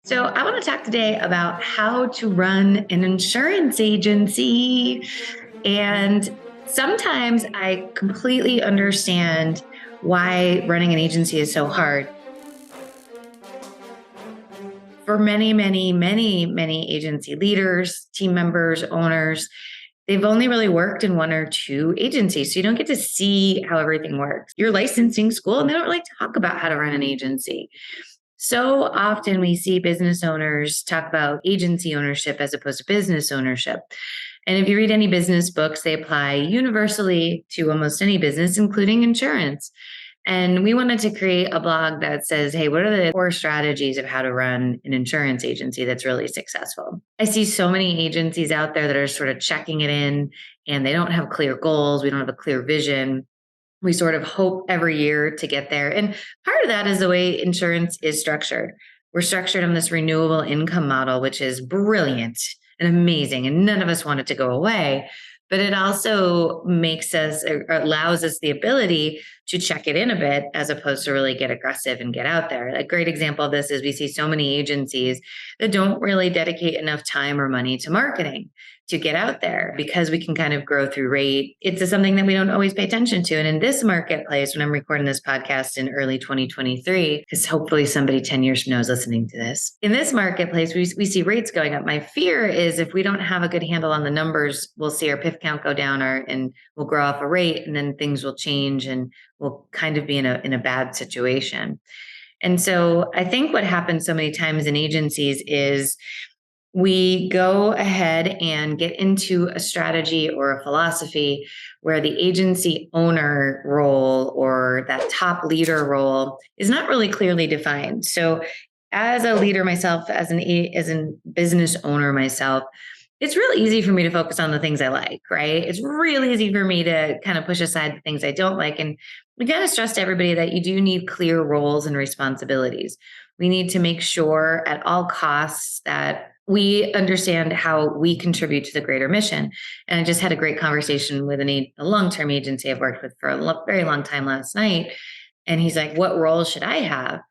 So, I want to talk today about how to run an insurance agency. And sometimes I completely understand why running an agency is so hard. For many agency leaders, team members, owners, they've only really worked in one or two agencies. So, you don't get to see how everything works. You're licensing school, and they don't really talk about how to run an agency. So often we see business owners talk about agency ownership as opposed to business ownership. And if you read any business books, they apply universally to almost any business, including insurance. And we wanted to create a blog that says, hey, what are the core strategies of how to run an insurance agency that's really successful? I see so many agencies out there that are sort of checking it in and they don't have clear goals. We don't have a clear vision. We sort of hope every year to get there. And part of that is the way insurance is structured. We're structured on this renewable income model, which is brilliant and amazing. And none of us want it to go away. But it also makes us, or allows us the ability to check it in a bit as opposed to really get aggressive and get out there. A great example of this is we see so many agencies that don't really dedicate enough time or money to marketing to get out there because we can kind of grow through rate. It's something that we don't always pay attention to. And in this marketplace, when I'm recording this podcast in early 2023, because hopefully somebody 10 years from now is listening to this, in this marketplace, we see rates going up. My fear is if we don't have a good handle on the numbers, we'll see our PIF count go down and we'll grow off a rate and then things will change and we'll kind of be in a bad situation. And so I think what happens so many times in agencies is we go ahead and get into a strategy or a philosophy where the agency owner role or that top leader role is not really clearly defined. So as a leader myself, as a business owner myself, it's really easy for me to focus on the things I like, right? It's really easy for me to kind of push aside the things I don't like. And we got to stress to everybody that you do need clear roles and responsibilities. We need to make sure at all costs that we understand how we contribute to the greater mission. And I just had a great conversation with a long-term agency I've worked with for a very long time last night. And he's like, what role should I have?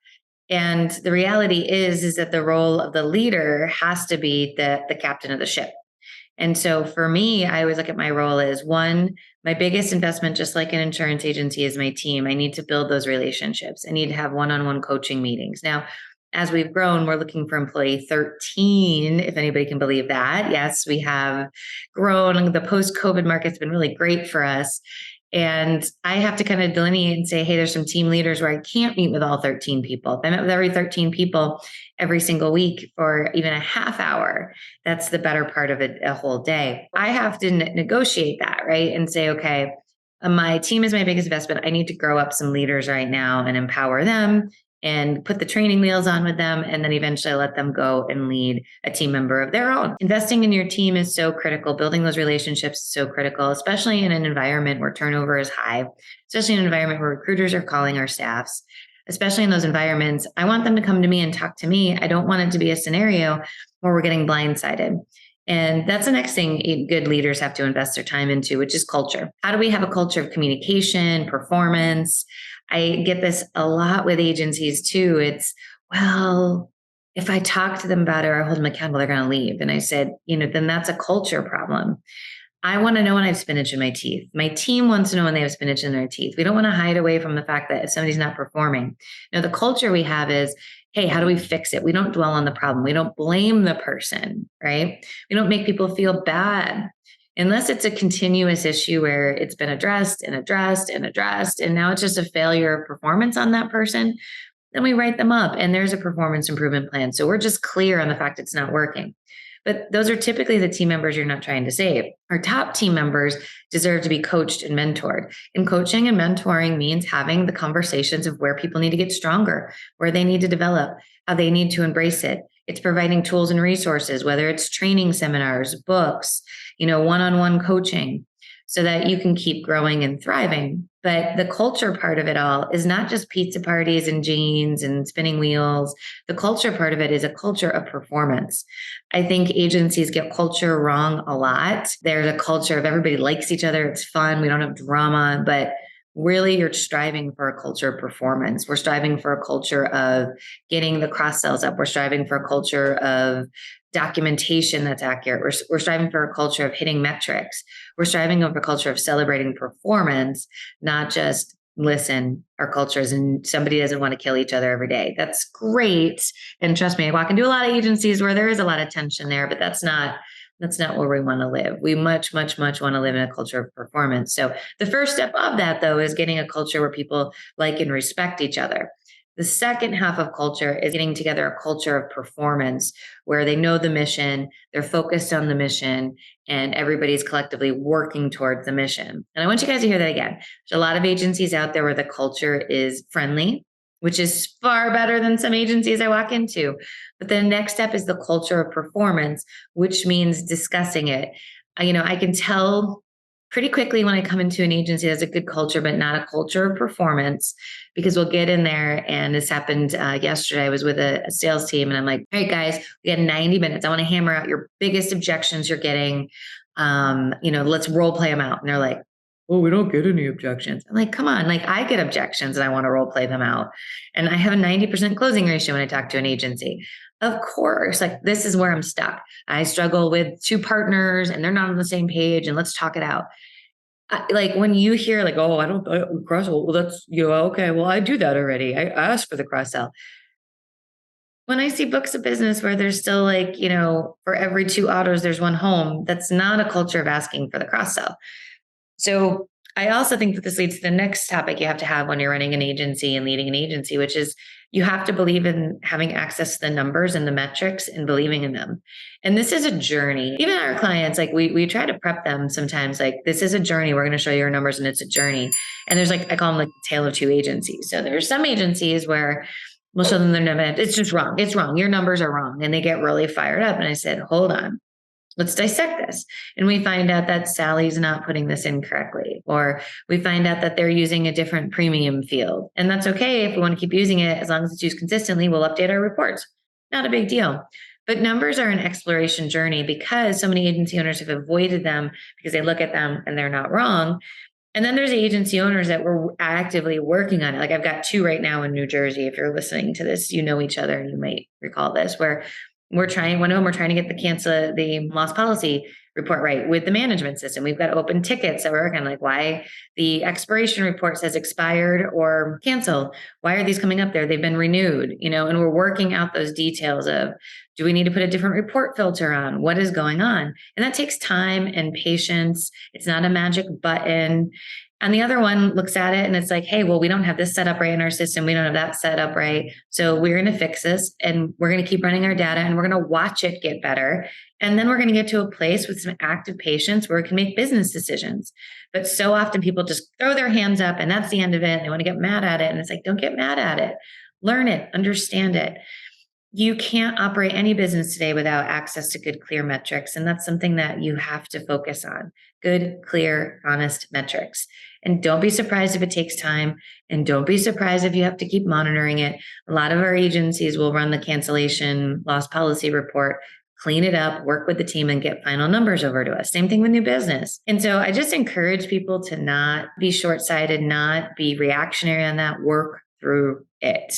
And the reality is that the role of the leader has to be the captain of the ship. And so for me, I always look at my role as one, my biggest investment, just like an insurance agency, is my team. I need to build those relationships. I need to have one-on-one coaching meetings. Now, as we've grown, we're looking for employee 13, if anybody can believe that. Yes, we have grown. The post-COVID market's been really great for us. And I have to kind of delineate and say, hey, there's some team leaders where I can't meet with all 13 people. If I met with every 13 people every single week for even a half hour, that's the better part of a whole day. I have to negotiate that, right? And say, okay, my team is my biggest investment. I need to grow up some leaders right now and empower them and put the training wheels on with them. And then eventually let them go and lead a team member of their own. Investing in your team is so critical. Building those relationships is so critical, especially in an environment where turnover is high, especially in an environment where recruiters are calling our staffs. Especially in those environments, I want them to come to me and talk to me. I don't want it to be a scenario where we're getting blindsided. And that's the next thing good leaders have to invest their time into, which is culture. How do we have a culture of communication, performance? I get this a lot with agencies too. It's, well, if I talk to them about it or I hold them accountable, they're going to leave. And I said, then that's a culture problem. I want to know when I have spinach in my teeth. My team wants to know when they have spinach in their teeth. We don't want to hide away from the fact that if somebody's not performing. The culture we have is, hey, how do we fix it? We don't dwell on the problem. We don't blame the person, right? We don't make people feel bad unless it's a continuous issue where it's been addressed and addressed and addressed. And now it's just a failure of performance on that person. Then we write them up and there's a performance improvement plan. So we're just clear on the fact it's not working. But those are typically the team members you're not trying to save. Our top team members deserve to be coached and mentored. And coaching and mentoring means having the conversations of where people need to get stronger, where they need to develop, how they need to embrace it. It's providing tools and resources, whether it's training seminars, books, one-on-one coaching, so that you can keep growing and thriving. But the culture part of it all is not just pizza parties and jeans and spinning wheels. The culture part of it is a culture of performance. I think agencies get culture wrong a lot. There's a culture of everybody likes each other. It's fun. We don't have drama, but really you're striving for a culture of performance. We're striving for a culture of getting the cross sells up. We're striving for a culture of documentation that's accurate. We're striving for a culture of hitting metrics. We're striving for a culture of celebrating performance, not just listen, our cultures and somebody doesn't want to kill each other every day. That's great. And trust me, I walk into a lot of agencies where there is a lot of tension there, but that's not where we want to live. We much want to live in a culture of performance. So the first step of that, though, is getting a culture where people like and respect each other. The second half of culture is getting together a culture of performance where they know the mission, they're focused on the mission, and everybody's collectively working towards the mission. And I want you guys to hear that again. There's a lot of agencies out there where the culture is friendly, which is far better than some agencies I walk into. But the next step is the culture of performance, which means discussing it. I can tell pretty quickly when I come into an agency that's a good culture, but not a culture of performance, because we'll get in there. And this happened yesterday. I was with a sales team and I'm like, all right, guys, we got 90 minutes. I want to hammer out your biggest objections you're getting. Let's role play them out. And they're like, oh, we don't get any objections. I'm like, come on, like I get objections and I want to role play them out. And I have a 90% closing ratio when I talk to an agency. Of course, like this is where I'm stuck. I struggle with two partners and they're not on the same page and let's talk it out. Like when you hear like, oh, I don't cross sell. Well, that's, okay, well, I do that already. I asked for the cross sell. When I see books of business where there's still like, for every 2 autos, there's 1 home, that's not a culture of asking for the cross sell. So I also think that this leads to the next topic you have to have when you're running an agency and leading an agency, which is you have to believe in having access to the numbers and the metrics and believing in them. And this is a journey. Even our clients, like we try to prep them sometimes, like this is a journey. We're going to show you our numbers and it's a journey. And there's like, I call them like the tale of two agencies. So there's some agencies where we'll show them their numbers. It's just wrong. It's wrong. Your numbers are wrong. And they get really fired up. And I said, hold on. Let's dissect this. And we find out that Sally's not putting this in correctly, or we find out that they're using a different premium field. And that's okay if we want to keep using it, as long as it's used consistently, we'll update our reports. Not a big deal. But numbers are an exploration journey because so many agency owners have avoided them because they look at them and they're not wrong. And then there's agency owners that we're actively working on it. Like I've got 2 right now in New Jersey. If you're listening to this, you know each other and you might recall this, where we're trying to get the loss policy report right with the management system. We've got open tickets that we're working on, like why the expiration report says expired or canceled. Why are these coming up there? They've been renewed, and we're working out those details of, do we need to put a different report filter on? What is going on? And that takes time and patience. It's not a magic button. And the other one looks at it and it's like, hey, well, we don't have this set up right in our system. We don't have that set up right. So we're going to fix this and we're going to keep running our data and we're going to watch it get better. And then we're going to get to a place with some active patience where we can make business decisions. But so often people just throw their hands up and that's the end of it. They want to get mad at it. And it's like, don't get mad at it. Learn it, understand it. You can't operate any business today without access to good, clear metrics. And that's something that you have to focus on. Good, clear, honest metrics. And don't be surprised if it takes time. And don't be surprised if you have to keep monitoring it. A lot of our agencies will run the cancellation loss policy report, clean it up, work with the team, and get final numbers over to us. Same thing with new business. And so I just encourage people to not be short-sighted, not be reactionary on that, work through it.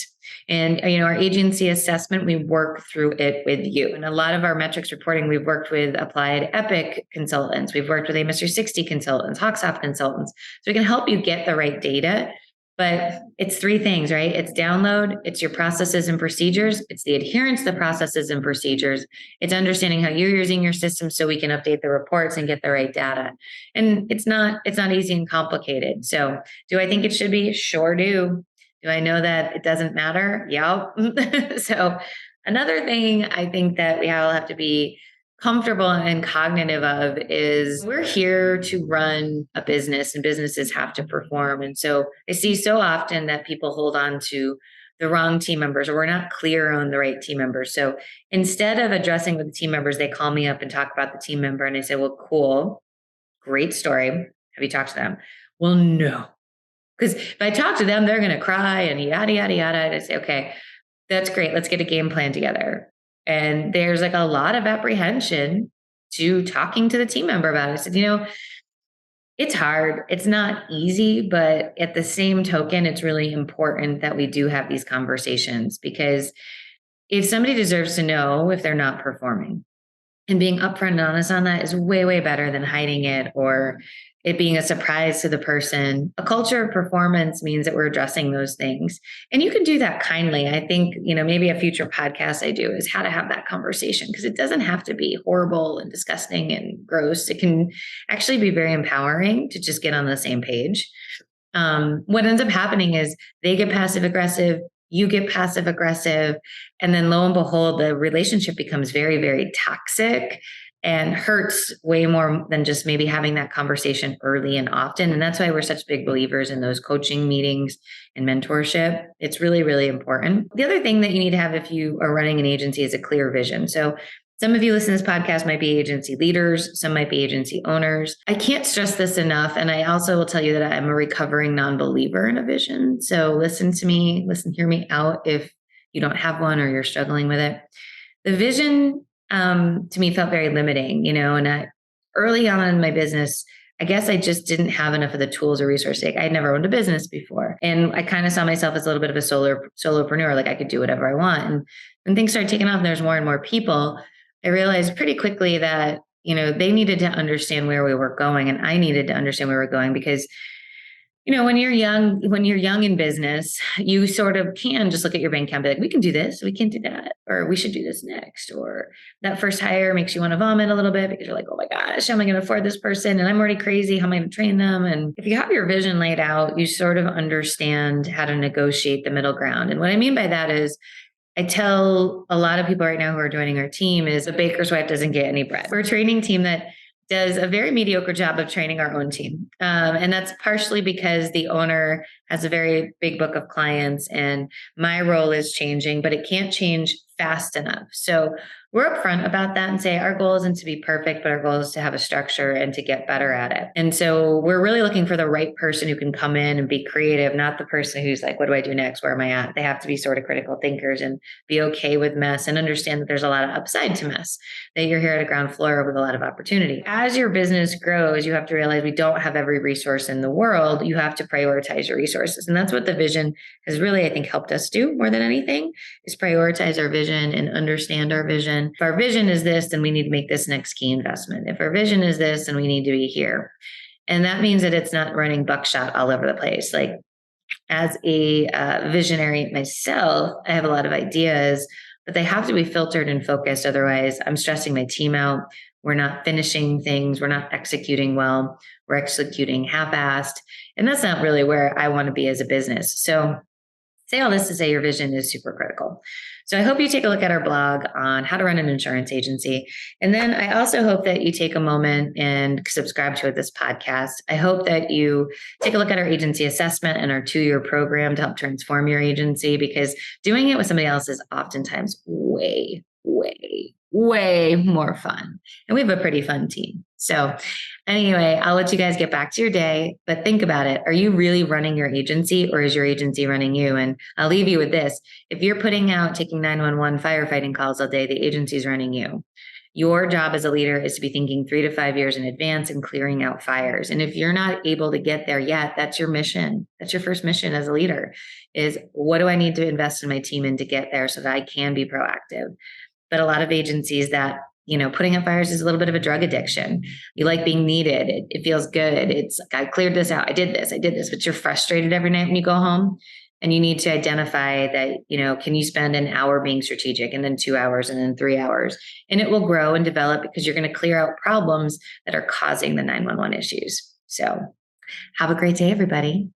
And, our agency assessment, we work through it with you. And a lot of our metrics reporting, we've worked with Applied Epic consultants. We've worked with Amos 360 consultants, Hawksoft consultants. So we can help you get the right data. But it's 3 things, right? It's download, it's your processes and procedures, it's the adherence to the processes and procedures, it's understanding how you're using your system so we can update the reports and get the right data. And it's not easy and complicated. So do I think it should be? Sure do. Do I know that it doesn't matter? Yeah. So another thing I think that we all have to be comfortable and cognitive of is we're here to run a business and businesses have to perform. And so I see so often that people hold on to the wrong team members or we're not clear on the right team members. So instead of addressing with the team members, they call me up and talk about the team member. And I say, well, cool, great story. Have you talked to them? Well, no. Because if I talk to them, they're going to cry and yada, yada, yada. And I say, okay, that's great. Let's get a game plan together. And there's like a lot of apprehension to talking to the team member about it. I said, It's hard. It's not easy, but at the same token, it's really important that we do have these conversations, because if somebody deserves to know if they're not performing, and being upfront and honest on that is way, way better than hiding it or it being a surprise to the person. A culture of performance means that we're addressing those things. And you can do that kindly. I think, maybe a future podcast I do is how to have that conversation, because it doesn't have to be horrible and disgusting and gross. It can actually be very empowering to just get on the same page. What ends up happening is they get passive aggressive, you get passive aggressive, and then lo and behold, the relationship becomes very, very toxic and hurts way more than just maybe having that conversation early and often. And that's why we're such big believers in those coaching meetings and mentorship. It's really, really important. The other thing that you need to have if you are running an agency is a clear vision. So some of you listening to this podcast might be agency leaders. Some might be agency owners. I can't stress this enough. And I also will tell you that I'm a recovering non-believer in a vision. So listen to me, hear me out if you don't have one or you're struggling with it. The vision to me felt very limiting, and early on in my business, I guess I just didn't have enough of the tools or resources. I had never owned a business before. And I kind of saw myself as a little bit of a solopreneur, like I could do whatever I want. And when things started taking off and there's more and more people, I realized pretty quickly that, they needed to understand where we were going, and I needed to understand where we were going, because, when you're young in business, you sort of can just look at your bank account and be like, we can do this, we can do that, or we should do this next. Or that first hire makes you want to vomit a little bit because you're like, oh my gosh, how am I going to afford this person? And I'm already crazy. How am I going to train them? And if you have your vision laid out, you sort of understand how to negotiate the middle ground. And what I mean by that is, I tell a lot of people right now who are joining our team is a baker's wife doesn't get any bread. We're a training team that does a very mediocre job of training our own team. And that's partially because the owner has a very big book of clients and my role is changing, but it can't change fast enough. So we're upfront about that and say our goal isn't to be perfect, but our goal is to have a structure and to get better at it. And so we're really looking for the right person who can come in and be creative, not the person who's like, what do I do next? Where am I at? They have to be sort of critical thinkers and be okay with mess and understand that there's a lot of upside to mess, that you're here at a ground floor with a lot of opportunity. As your business grows, you have to realize we don't have every resource in the world. You have to prioritize your resources. And that's what the vision has really, I think, helped us do more than anything, is prioritize our vision and understand our vision. If our vision is this, then we need to make this next key investment. If our vision is this, then we need to be here. And that means that it's not running buckshot all over the place. Like, as a visionary myself, I have a lot of ideas, but they have to be filtered and focused. Otherwise, I'm stressing my team out. We're not finishing things. We're not executing well. We're executing half-assed. And that's not really where I want to be as a business. So say all this to say your vision is super critical. So I hope you take a look at our blog on how to run an insurance agency. And then I also hope that you take a moment and subscribe to this podcast. I hope that you take a look at our agency assessment and our 2-year program to help transform your agency, because doing it with somebody else is oftentimes way, way, way more fun. And we have a pretty fun team. So anyway, I'll let you guys get back to your day, but think about it. Are you really running your agency, or is your agency running you? And I'll leave you with this. If you're taking 911 firefighting calls all day, the agency's running you. Your job as a leader is to be thinking 3 to 5 years in advance and clearing out fires. And if you're not able to get there yet, that's your mission. That's your first mission as a leader, is what do I need to invest in my team in to get there so that I can be proactive? But a lot of agencies that, putting out fires is a little bit of a drug addiction. You like being needed. It feels good. It's like, I cleared this out. I did this, but you're frustrated every night when you go home. And you need to identify that, can you spend an hour being strategic, and then 2 hours, and then 3 hours, and it will grow and develop, because you're going to clear out problems that are causing the 911 issues. So have a great day, everybody.